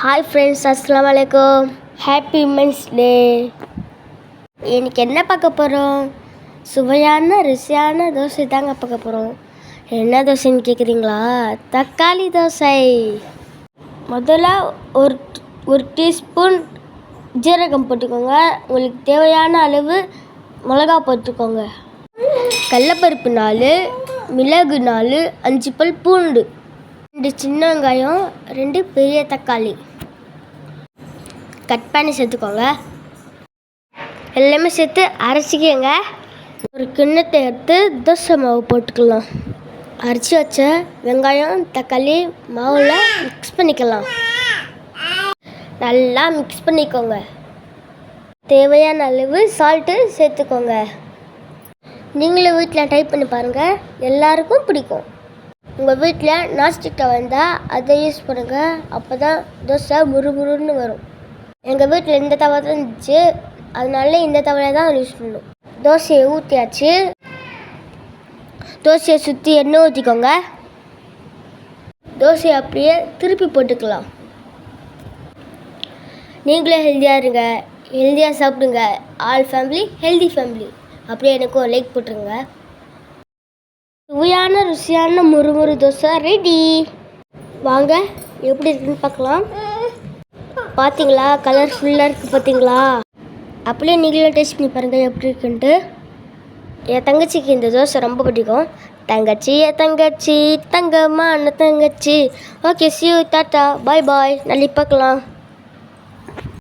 Hi friends, அஸ்ஸலாமு அலைக்கும். Happy women's day. இன்னைக்கு என்ன பார்க்க போகிறோம்? சுவையான ருசியான தோசை தாங்க பார்க்க போகிறோம். என்ன தோசைன்னு கேட்குறீங்களா? தக்காளி தோசை. முதல்ல ஒரு டீஸ்பூன் ஜீரகம் போட்டுக்கோங்க. உங்களுக்கு தேவையான அளவு மிளகா போட்டுக்கோங்க. கடலப்பருப்பு 4, மிளகு 4, 5 பல் பூண்டு, 2 சின்ன வெங்காயம், 2 பெரிய தக்காளி கட் பண்ணி சேர்த்துக்கோங்க. எல்லாமே சேர்த்து அரைச்சிக்கங்க. ஒரு கிண்ணத்தை எடுத்து தோசை மாவு போட்டுக்கலாம். அரைச்சி வச்ச வெங்காயம் தக்காளி மாவில் மிக்ஸ் பண்ணிக்கலாம். நல்லா மிக்ஸ் பண்ணிக்கோங்க. தேவையான அளவு சால்ட்டு சேர்த்துக்கோங்க. நீங்களும் வீட்டில் ட்ரை பண்ணி பாருங்கள், எல்லாருக்கும் பிடிக்கும். உங்கள் வீட்டில் நான்ஸ்டிக் தவா இருந்தால் அதை யூஸ் பண்ணுங்கள். அப்போ தான் தோசை முறுமுறுன்னு வரும். எங்கள் வீட்டில் இந்த தவா தான் இருந்துச்சு, அதனால இந்த தவாவில் தான் யூஸ் பண்ணணும். தோசையை ஊற்றியாச்சு. தோசையை சுற்றி எண்ணெய் ஊற்றிக்கோங்க. தோசையை அப்படியே திருப்பி போட்டுக்கலாம். நீங்களும் ஹெல்த்தியாக இருங்க, ஹெல்த்தியாக சாப்பிடுங்க. All family healthy family. அப்படியே எனக்கு ஒரு லைக் போட்டுருங்க. சுவையான ருசியான முறுமுறு தோசை ரெடி. வாங்க எப்படி இருக்குன்னு பார்க்கலாம். பார்த்தீங்களா, கலர்ஃபுல்லாக இருக்குது பார்த்தீங்களா? அப்படியே நீங்களும் டேஸ்ட் பண்ணி பாருங்கள் எப்படி இருக்குன்ட்டு. என் தங்கச்சிக்கு இந்த தோசை ரொம்ப பிடிக்கும். தங்கச்சி தங்கச்சி தங்கமான தங்கச்சி. ஓகே, see you, டாட்டா, பாய் பாய். நாளைக்கு பார்க்கலாம்.